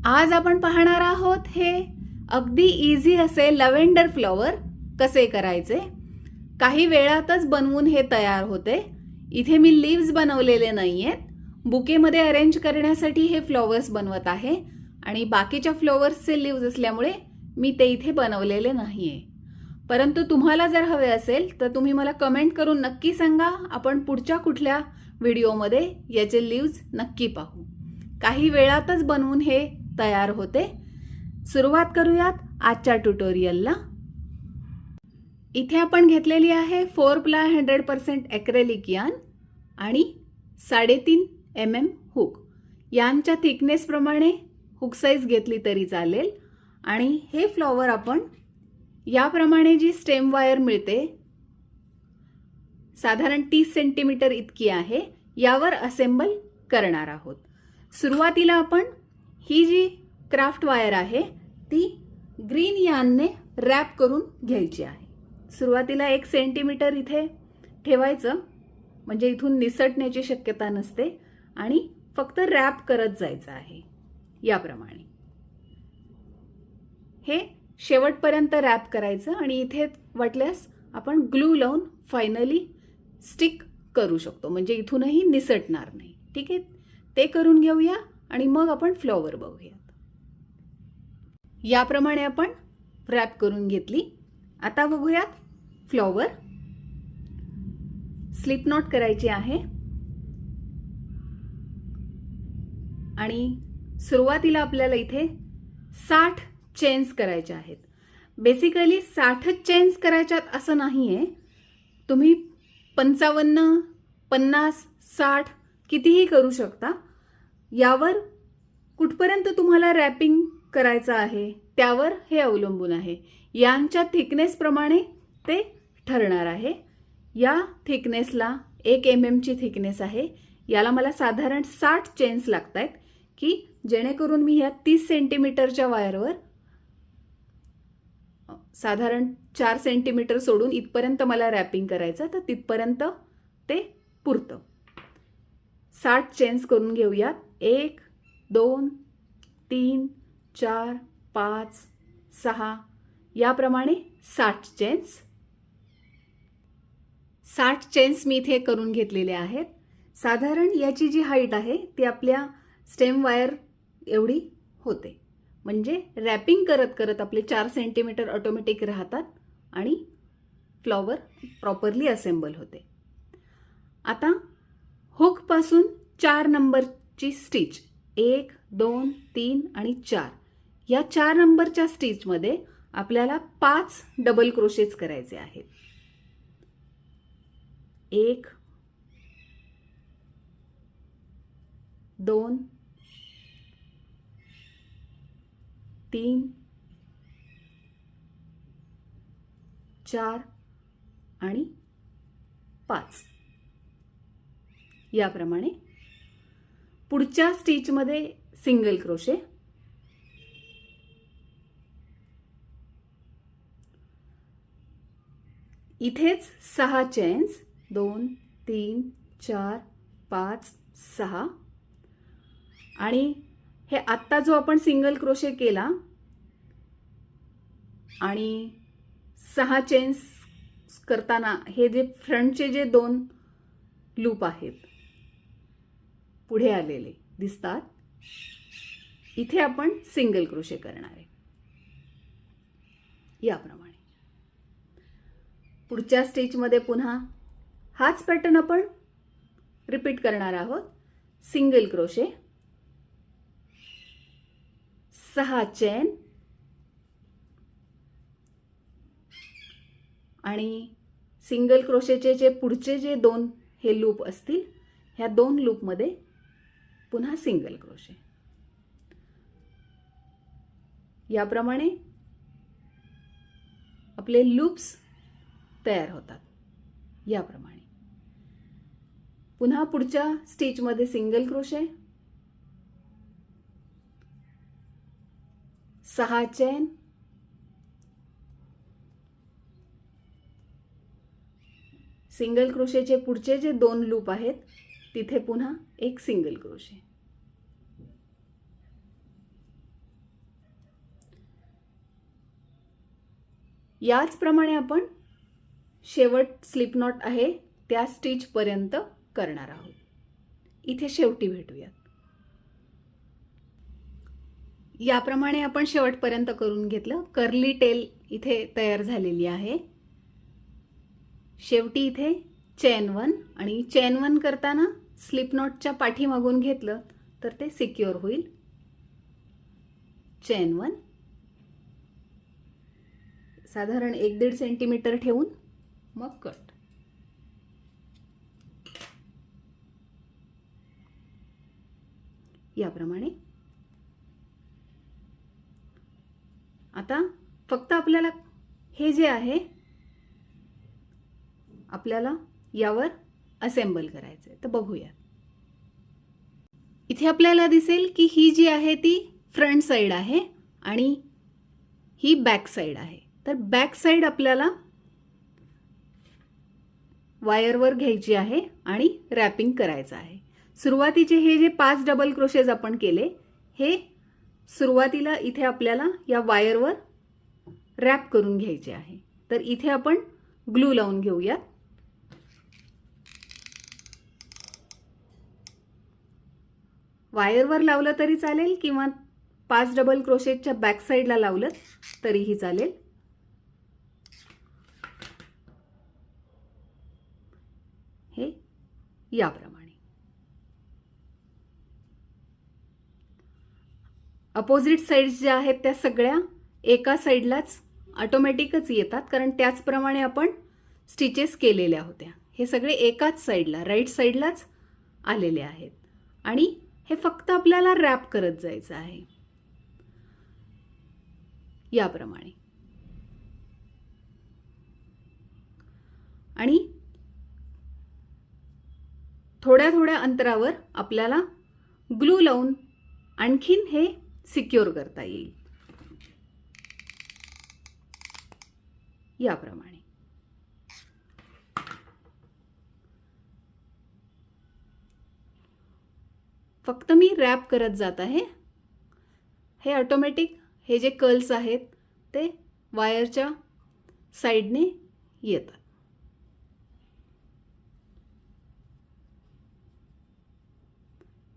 आज आपण पाहणार आहोत हे अगदी इझी असे लव्हेंडर फ्लॉवर कसे करायचे। काही वेळातच बनवून हे तयार होते। इथे मी लीव्स बनवलेले नाहीयेत, बुकेमध्ये अरेंज करण्यासाठी हे फ्लॉवर्स बनवत आहे आणि बाकीच्या फ्लॉवर्सचे लीव्स असल्यामुळे मी ते इथे बनवलेले नाहीये। परंतु तुम्हाला जर हवे असेल तर तुम्ही मला कमेंट करून नक्की सांगा, आपण पुढच्या कुठल्या व्हिडिओमध्ये याचे लीव्स नक्की पाहू। काही वेळातच बनवून हे तयार होते। सुरुवात करूयात आजच्या ट्युटोरियलला। इथे आपण घेतलेली आहे 4 प्लाय 100% ॲक्रेलिक यार्न आणि 3.5 mm हुक। यांच्या थिकनेस प्रमाणे हुक साइज घेतली तरी चालेल। आणि हे फ्लॉवर आपण याप्रमाणे जी स्टेम वायर मिळते, साधारण 30 सेंटीमीटर इतकी आहे, यावर असेंबल करणार आहोत। सुरुवातीला आपण ही जी क्राफ्ट वायर आहे ती ग्रीन यार्नने रॅप करून घ्यायची आहे। सुरुवातीला 1 सेंटीमीटर इथे ठेवायचं, म्हणजे इथून निसटण्याची शक्यता नसते आणि फक्त रॅप करत जायचं आहे। याप्रमाणे हे शेवटपर्यंत रॅप करायचं आणि इथे वाटल्यास आपण ग्लू लावून फायनली स्टिक करू शकतो, म्हणजे इथूनही निसटणार नाही। ठीक आहे, ते करून घेऊया आणि मग आपण फ्लॉवर बघूयात। याप्रमाणे आपण रॅप करून घेतली। आता बघूयात फ्लॉवर। स्लिप नॉट करायची आहे आणि सुरुवातीला आपल्याला इथे 60 चेन्स करायचे आहेत। बेसिकली 60 चेन्स करायच्यात असं नाहीये, तुम्ही 55, 50, 60 कितीही करू शकता। यावर कुठपर्यंत तुम्हाला रॅपिंग करायचं आहे त्यावर हे अवलंबून आहे। यांच्या थिकनेस प्रमाणे ते ठरणार आहे। या थिकनेसला 1 mm ची थिकनेस आहे। याला मला साधारण 60 चेन्स लागतायत, की जेणेकरून मी ह्या 30 सेंटीमीटरच्या वायरवर साधारण 4 सेंटीमीटर सोडून इथपर्यंत मला रॅपिंग करायचं, तर तिथपर्यंत ते पुरतं। 60 चेन्स करून घेऊयात। 1 2 3 4 5 6 याप्रमाणे 60 चेन्स। 60 चेन्स मी इथे करून घेतलेले आहेत। साधारण याची जी हाईट आहे ती आपल्या स्टेम वायर एवढी होते, म्हणजे रॅपिंग करत करत आपले 4 सेंटीमीटर ऑटोमॅटिक राहतात आणि फ्लॉवर प्रॉपरली असेंबल होते। आता हुक पासून 4 नंबरची स्टिच 1 2 3 आणि 4 या 4 नंबरच्या स्टिचमध्ये आपल्याला 5 डबल क्रोशेस करायचे आहेत। 1 2 3 4 आणि 5 याप्रमाणे। पुढच्या स्टिचमध्ये सिंगल क्रोशे, इथेच 6 चेन्स 2 3 4 5 6 आणि हे आत्ता जो आपण सिंगल क्रोशे केला आणि 6 चेन्स करताना हे जे फ्रंटचे जे 2 लूप आहेत पुढे आलेले दिसतात, इथे आपण सिंगल क्रोशे करणार आहे। याप्रमाणे पुढच्या स्टिचमध्ये पुन्हा हाच पॅटर्न आपण रिपीट करणार आहोत। सिंगल क्रोशे, 6 चेन आणि सिंगल क्रोशेचे जे पुढचे जे 2 हे लूप असतील, ह्या 2 लूपमध्ये पुन्हा सिंगल क्रोशे। याप्रमाणे आपले लूप्स तयार होतात। याप्रमाणे पुन्हा पुढच्या स्टिचमध्ये सिंगल क्रोशे, 6 चेन, सिंगल क्रोशेचे पुढचे जे 2 लूप आहेत तिथे पुन्हा एक सिंगल क्रोशे। याचप्रमाणे आपण शेवट स्लिप नॉट आहे त्या स्टिचपर्यंत करणार आहोत. इथे शेवटी भेटूयात. याप्रमाणे आपण शेवटपर्यंत करून घेतलं. कर्ली टेल इथे तयार झालेली आहे. शेवटी इथे चेन 1 आणि चेन 1 करताना स्लिप नॉटच्या पाठीमागून घेतलं तर ते सिक्युअर होईल. चेन 1 साधारण 1-1.5 सेंटीमीटर ठेवून मग कट. याप्रमाणे आता फक्त आपल्याला हे जे आहे आपल्याला यावर असेंबल करायचं आहे. तर बघूया. इथे आपल्याला दिसेल की ही जी आहे ती फ्रंट साइड आहे आणि ही बॅक साइड आहे. तर बॅक साइड आपल्याला वायरवर घ्यायची आहे आणि रॅपिंग करायचं आहे. सुरुवातीचे हे जे 5 डबल क्रोशेज आपण केले हे सुरुवातीला इथे आपल्याला या वायरवर रॅप करून घ्यायचे आहे. तर इथे आपण ग्लू लावून घेऊयात. वायरवर लावलं तरी चालेल किंवा 5 डबल क्रोशेटच्या बॅक साइडला लावलं तरीही चालेल. हे याप्रमाणे अपोजिट साइड्स ज्या आहेत त्या सगळ्या एका साइडलाच ऑटोमॅटिकच येतात, कारण त्याचप्रमाणे आपण स्टिचेस केलेल्या होत्या. हे सगळे एकाच साइडला राईट साइडलाच आलेले आहेत आणि हे फक्त आपल्याला रॅप करत जायचं आहे याप्रमाणे. आणि थोड्या थोड्या अंतरावर आपल्याला ग्लू लावून आणखीन हे सिक्युअर करता येईल याप्रमाणे. फक्त मी रॅप करत जात आहे. हे ऑटोमॅटिक हे जे कर्ल्स आहेत ते वायरच्या साइडने येतात.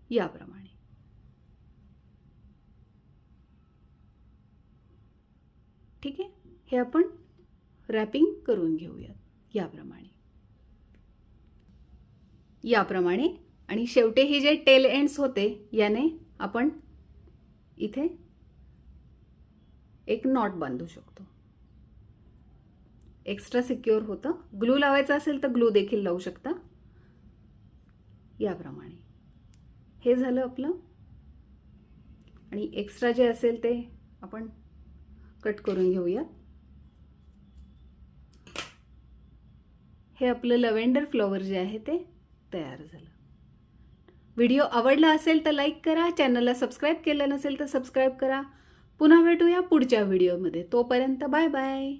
याप्रमाणे. ठीक आहे. हे आपण रॅपिंग करून घेऊयात याप्रमाणे. आणि शेवटी हे जे टेल एंड्स होते याने आपण इथे एक नॉट बांधू शकतो. एक्स्ट्रा सिक्युअर होतं. ग्लू लावायचा असेल तर ग्लू देखील लावू शकता याप्रमाणे. हे झालं आपलं. आणि एक्स्ट्रा जे असेल ते आपण कट करून घेऊया. हे आपलं लव्हेंडर फ्लॉवर जे आहे ते तयार झालं. व्हिडिओ आवडला असेल तर लाईक करा. चॅनलला सबस्क्राईब केलं नसेल तर सबस्क्राईब करा. पुन्हा भेटूया पुढच्या व्हिडिओमध्ये. तोपर्यंत बाय बाय.